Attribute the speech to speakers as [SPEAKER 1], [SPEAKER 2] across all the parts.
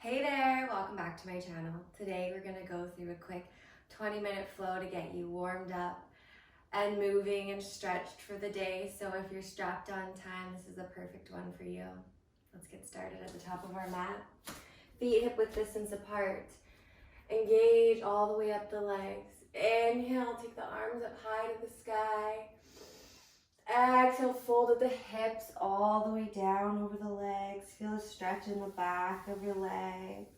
[SPEAKER 1] Hey there, welcome back to my channel. Today we're going to go through a quick 20-minute flow to get you warmed up and moving and stretched for the day. So if you're strapped on time, this is the perfect one for you. Let's get started at the top of our mat. Feet hip width distance apart. Engage all the way up the legs. Inhale, take the arms up high to the sky. Exhale, fold at the hips all the way down over the legs. Feel a stretch in the back of your legs.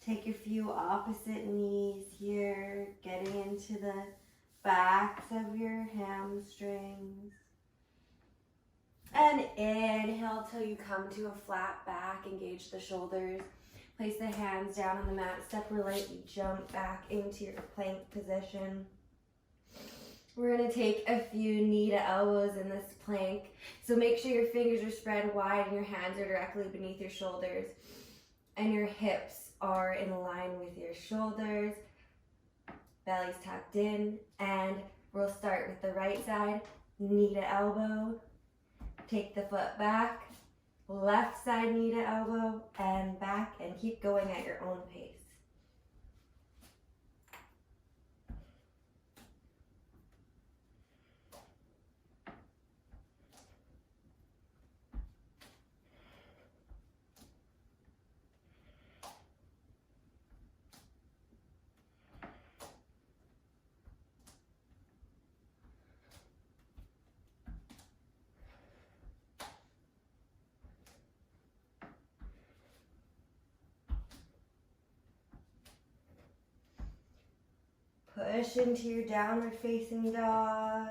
[SPEAKER 1] Take a few opposite knees here, getting into the backs of your hamstrings. And inhale till you come to a flat back. Engage the shoulders. Place the hands down on the mat. Step or lightly jump back into your plank position. We're going to take a few knee to elbows in this plank. So make sure your fingers are spread wide and your hands are directly beneath your shoulders. And your hips are in line with your shoulders. Belly's tucked in. And we'll start with the right side, knee to elbow. Take the foot back. Left side, knee to elbow, and back. And keep going at your own pace. Push into your downward facing dog.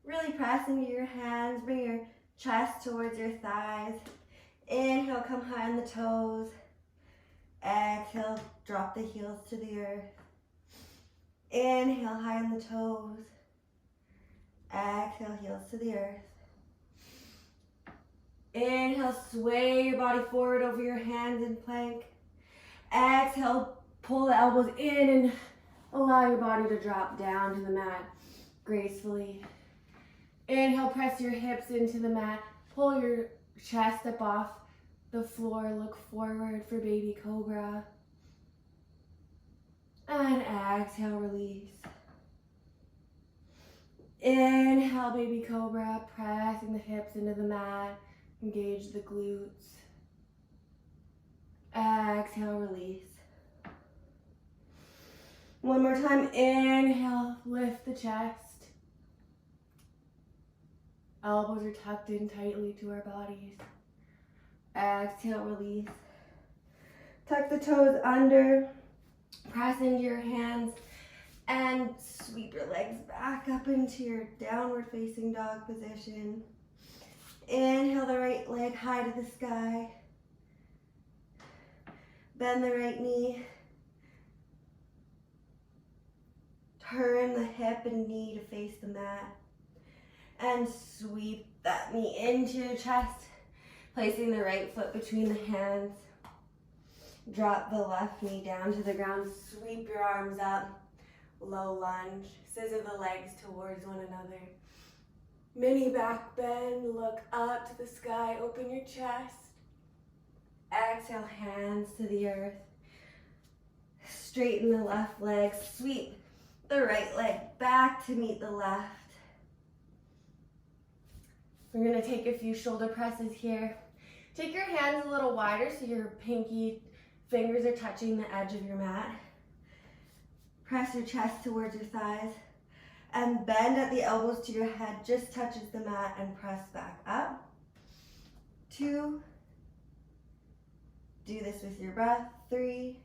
[SPEAKER 1] Really press into your hands. Bring your chest towards your thighs. Inhale, come high on the toes. Exhale, drop the heels to the earth. Inhale, high on the toes. Exhale, heels to the earth. Inhale, sway your body forward over your hands in plank. Exhale, pull the elbows in and allow your body to drop down to the mat gracefully. Inhale, press your hips into the mat. Pull your chest up off the floor. Look forward for baby cobra. And exhale, release. Inhale, baby cobra, pressing the hips into the mat. Engage the glutes. Exhale, release. One more time, inhale, lift the chest. Elbows are tucked in tightly to our bodies. Exhale, release. Tuck the toes under, press into your hands, and sweep your legs back up into your downward facing dog position. Inhale the right leg high to the sky. Bend the right knee. Turn the hip and knee to face the mat. And sweep that knee into your chest, placing the right foot between the hands. Drop the left knee down to the ground. Sweep your arms up. Low lunge. Scissor the legs towards one another. Mini back bend. Look up to the sky. Open your chest. Exhale, hands to the earth. Straighten the left leg. Sweep the right leg back to meet the left. We're going to take a few shoulder presses here. Take your hands a little wider so your pinky fingers are touching the edge of your mat. Press your chest towards your thighs and bend at the elbows to your head, just touches the mat, and press back up. 2. Do this with your breath. 3.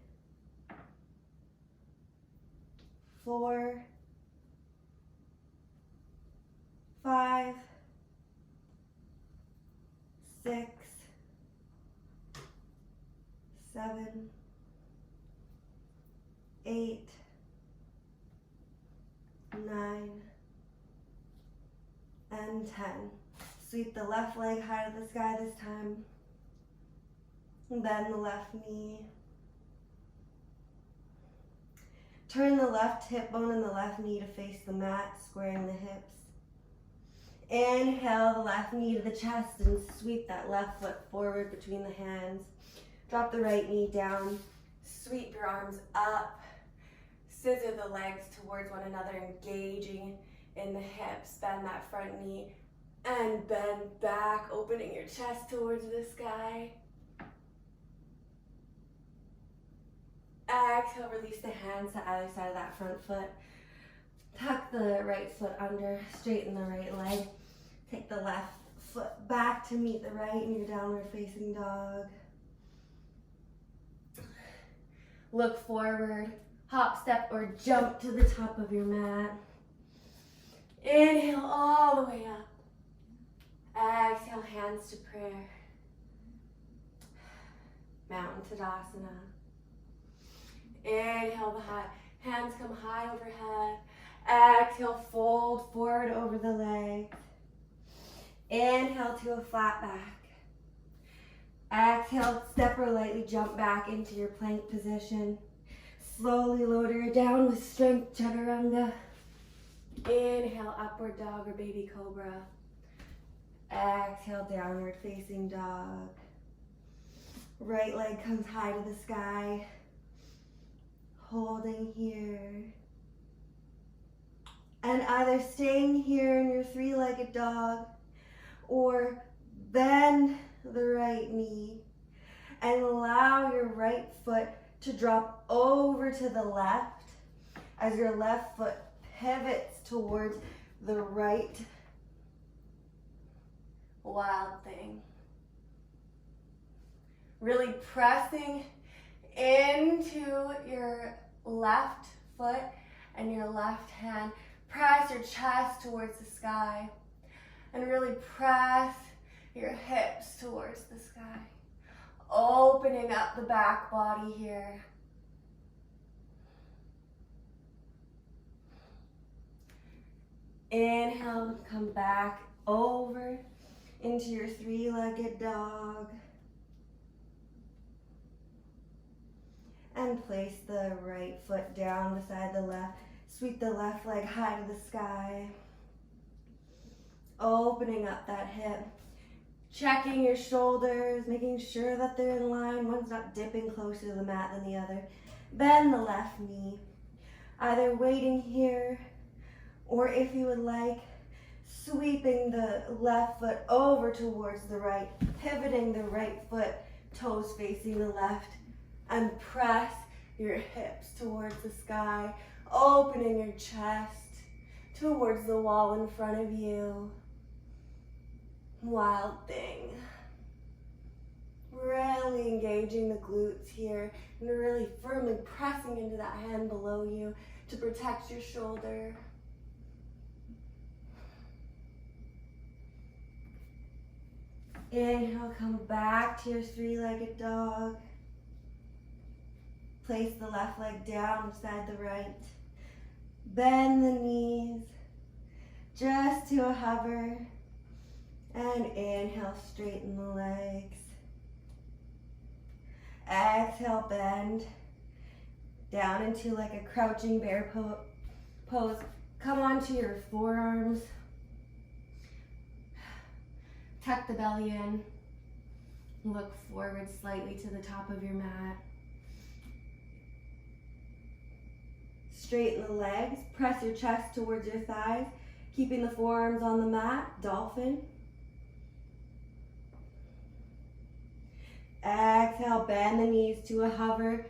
[SPEAKER 1] 4. 5. 6. 7. 8. 9. And 10. Sweep the left leg high to the sky this time. And bend the left knee. Turn the left hip bone and the left knee to face the mat, squaring the hips. Inhale the left knee to the chest and sweep that left foot forward between the hands. Drop the right knee down. Sweep your arms up. Scissor the legs towards one another, engaging in the hips. Bend that front knee and bend back, opening your chest towards the sky. Exhale, release the hands to either side of that front foot. Tuck the right foot under, straighten the right leg. Take the left foot back to meet the right in your downward facing dog. Look forward, hop, step, or jump to the top of your mat. Inhale all the way up. Exhale, hands to prayer. Mountain Tadasana. Inhale, the hands come high overhead. Exhale, fold forward over the legs. Inhale to a flat back. Exhale, step or lightly jump back into your plank position. Slowly lower it down with strength, Chaturanga. Inhale, upward dog or baby cobra. Exhale, downward facing dog. Right leg comes high to the sky. Holding here. And either staying here in your three-legged dog or bend the right knee and allow your right foot to drop over to the left as your left foot pivots towards the right. Wild thing. Really pressing into your left foot and your left hand. Press your chest towards the sky and really press your hips towards the sky. Opening up the back body here. Inhale, come back over into your three-legged dog. And place the right foot down beside the left. Sweep the left leg high to the sky. Opening up that hip. Checking your shoulders, making sure that they're in line. One's not dipping closer to the mat than the other. Bend the left knee. Either waiting here, or if you would like, sweeping the left foot over towards the right, pivoting the right foot, toes facing the left, and press your hips towards the sky, opening your chest towards the wall in front of you. Wild thing. Really engaging the glutes here and really firmly pressing into that hand below you to protect your shoulder. Inhale, come back to your three-legged dog. Place the left leg down beside the right. Bend the knees just to a hover. And inhale, straighten the legs. Exhale, bend down into like a crouching bear pose. Come onto your forearms. Tuck the belly in. Look forward slightly to the top of your mat. Straighten the legs. Press your chest towards your thighs. Keeping the forearms on the mat. Dolphin. Exhale, bend the knees to a hover.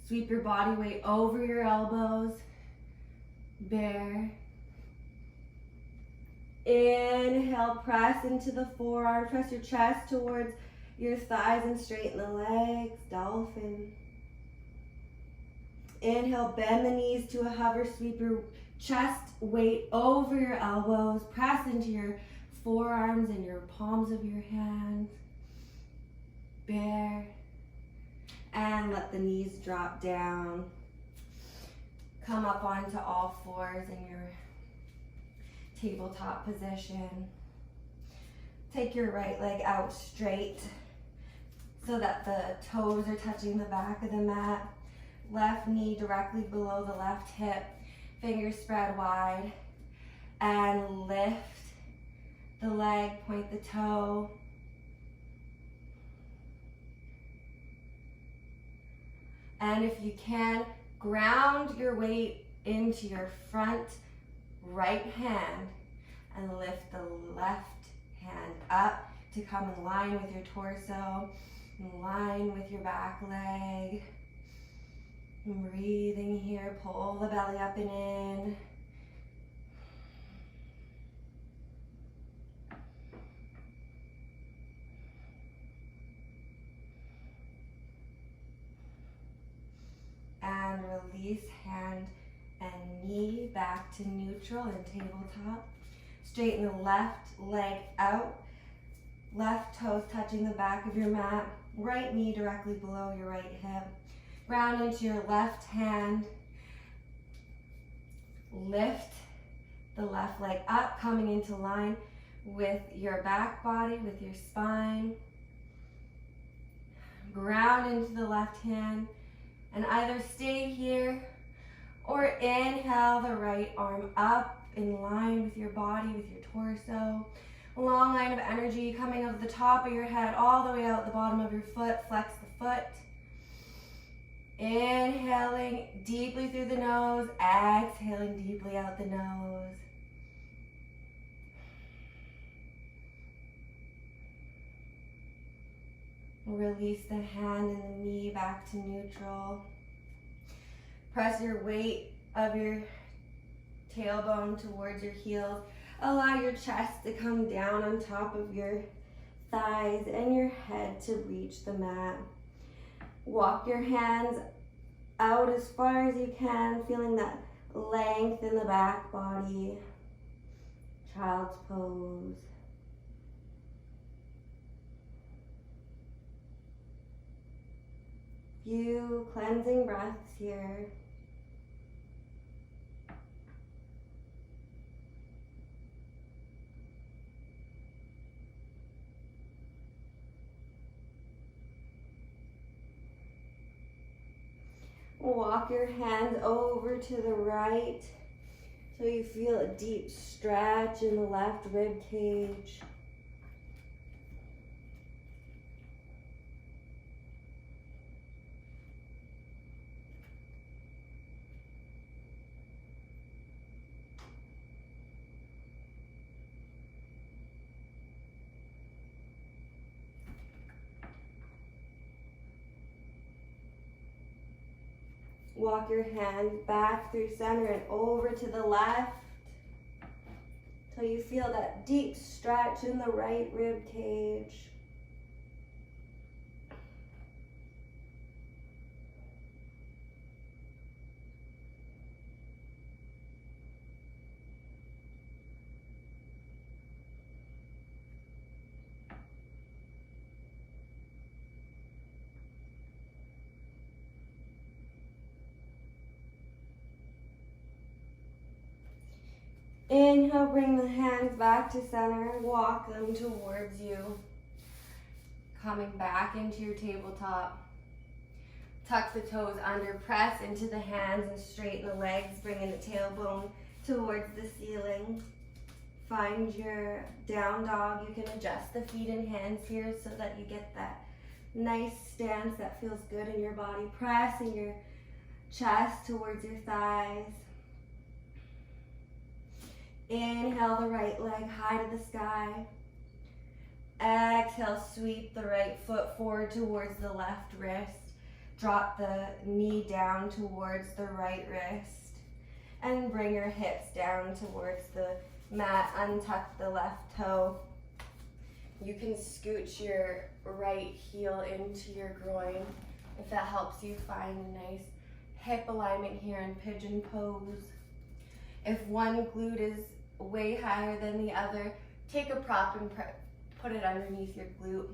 [SPEAKER 1] Sweep your body weight over your elbows. Bear. Inhale, press into the forearm. Press your chest towards your thighs and straighten the legs. Dolphin. Inhale, bend the knees to a hover. Sweep your chest weight over your elbows. Press into your forearms and your palms of your hands. Bear. And let the knees drop down. Come up onto all fours in your tabletop position. Take your right leg out straight so that the toes are touching the back of the mat. Left knee directly below the left hip. Fingers spread wide. And lift the leg, point the toe. And if you can, ground your weight into your front right hand and lift the left hand up to come in line with your torso, in line with your back leg. And breathing here, pull the belly up and in. And release hand and knee back to neutral and tabletop. Straighten the left leg out. Left toes touching the back of your mat. Right knee directly below your right hip. Ground into your left hand. Lift the left leg up, coming into line with your back body, with your spine. Ground into the left hand. And either stay here or inhale the right arm up in line with your body, with your torso. A long line of energy coming out of the top of your head all the way out the bottom of your foot. Flex the foot. Inhaling deeply through the nose, exhaling deeply out the nose. Release the hand and the knee back to neutral. Press your weight of your tailbone towards your heels. Allow your chest to come down on top of your thighs and your head to reach the mat. Walk your hands out as far as you can, feeling that length in the back body. Child's pose. Few cleansing breaths here. Walk your hands over to the right so you feel a deep stretch in the left rib cage. Walk your hands back through center and over to the left till you feel that deep stretch in the right rib cage. Inhale, bring the hands back to center, walk them towards you. Coming back into your tabletop. Tuck the toes under, press into the hands and straighten the legs, bringing the tailbone towards the ceiling. Find your down dog. You can adjust the feet and hands here so that you get that nice stance that feels good in your body. Pressing your chest towards your thighs. Inhale the right leg high to the sky. Exhale, sweep the right foot forward towards the left wrist. Drop the knee down towards the right wrist. And bring your hips down towards the mat. Untuck the left toe. You can scooch your right heel into your groin if that helps you find a nice hip alignment here in pigeon pose. If one glute is way higher than the other, take a prop and put it underneath your glute.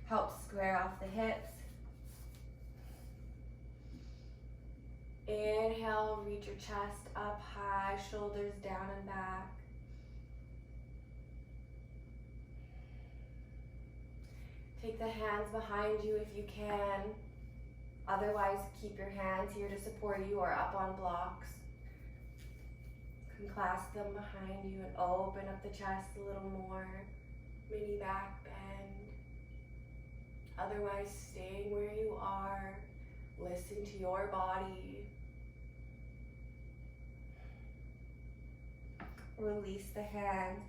[SPEAKER 1] Helps square off the hips. Inhale, reach your chest up high, shoulders down and back. Take the hands behind you if you can. Otherwise, keep your hands here to support you or up on blocks. You can clasp them behind you and open up the chest a little more. Mini back bend. Otherwise, staying where you are. Listen to your body. Release the hands.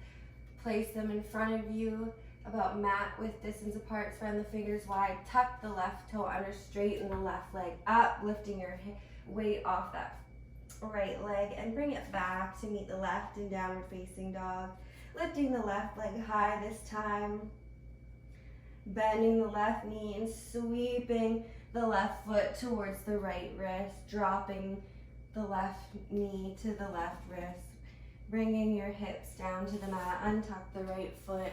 [SPEAKER 1] Place them in front of you, about mat width distance apart. Spread the fingers wide. Tuck the left toe under. Straighten the left leg up, lifting your weight off that right leg and bring it back to meet the left in downward facing dog. Lifting the left leg high this time. Bending the left knee and sweeping the left foot towards the right wrist. Dropping the left knee to the left wrist. Bringing your hips down to the mat. Untuck the right foot.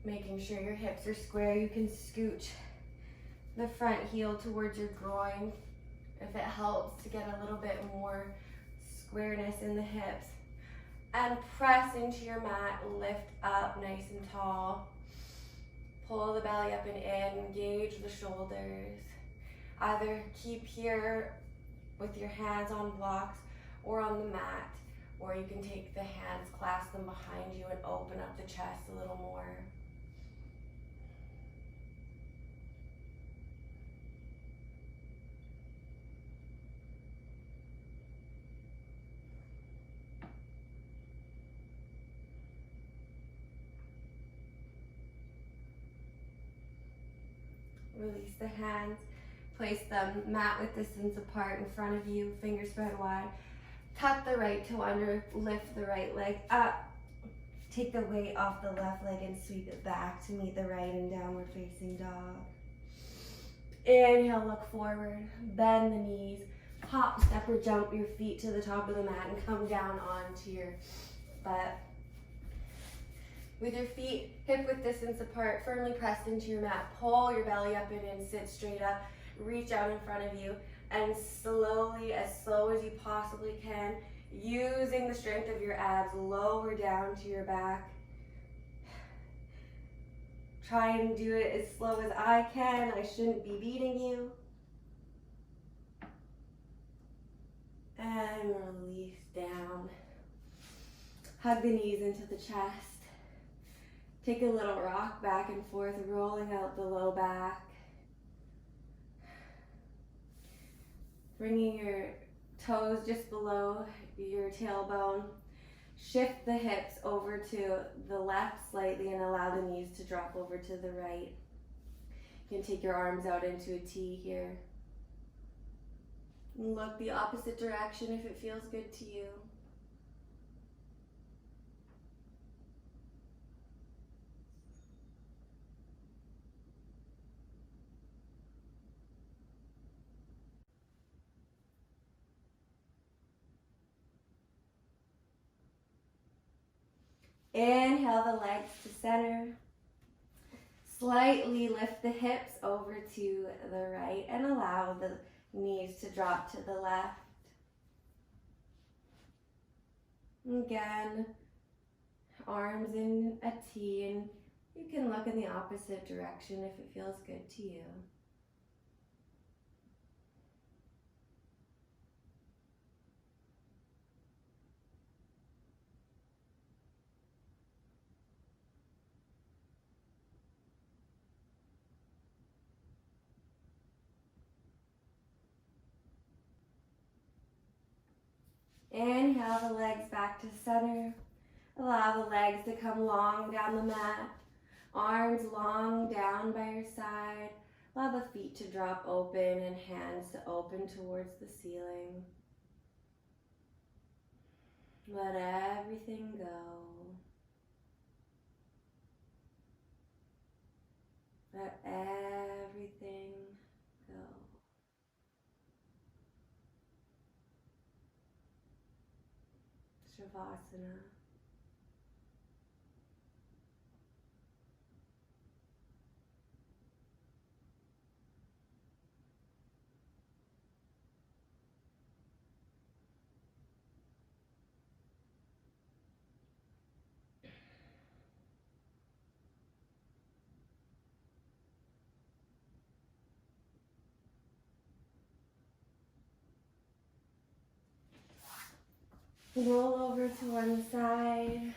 [SPEAKER 1] Making sure your hips are square. You can scooch the front heel towards your groin if it helps to get a little bit more squareness in the hips. And press into your mat. Lift up nice and tall. Pull the belly up and in. Engage the shoulders. Either keep here with your hands on blocks or on the mat, or you can take the hands, clasp them behind you, and open up the chest a little more. Release the hands. Place them mat width distance apart in front of you, fingers spread wide. Tuck the right toe under, lift the right leg up. Take the weight off the left leg and sweep it back to meet the right in downward facing dog. Inhale, look forward, bend the knees, hop, step, or jump your feet to the top of the mat and come down onto your butt. With your feet hip width distance apart, firmly pressed into your mat, pull your belly up and in, sit straight up, reach out in front of you, and slowly, as slow as you possibly can, using the strength of your abs, lower down to your back. Try and do it as slow as I can. I shouldn't be beating you. And release down. Hug the knees into the chest. Take a little rock back and forth, rolling out the low back. Bringing your toes just below your tailbone. Shift the hips over to the left slightly and allow the knees to drop over to the right. You can take your arms out into a T here. And look the opposite direction if it feels good to you. Inhale the legs to center. Slightly lift the hips over to the right and allow the knees to drop to the left. Again, arms in a T, and you can look in the opposite direction if it feels good to you. Inhale the legs back to center. Allow the legs to come long down the mat. Arms long down by your side. Allow the feet to drop open and hands to open towards the ceiling. Let everything go. Let everything go. Shavasana. Roll over to one side.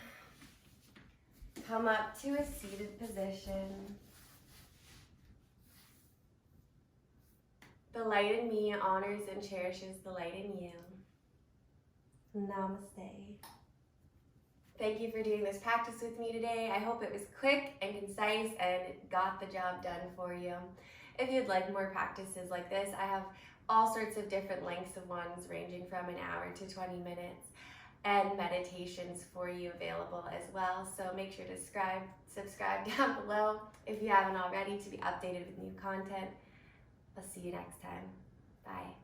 [SPEAKER 1] Come up to a seated position. The light in me honors and cherishes the light in you. Namaste. Thank you for doing this practice with me today. I hope it was quick and concise and got the job done for you. If you'd like more practices like this, I have all sorts of different lengths of ones ranging from an hour to 20 minutes and meditations for you available as well. So make sure to subscribe down below if you haven't already to be updated with new content. I'll see you next time. Bye.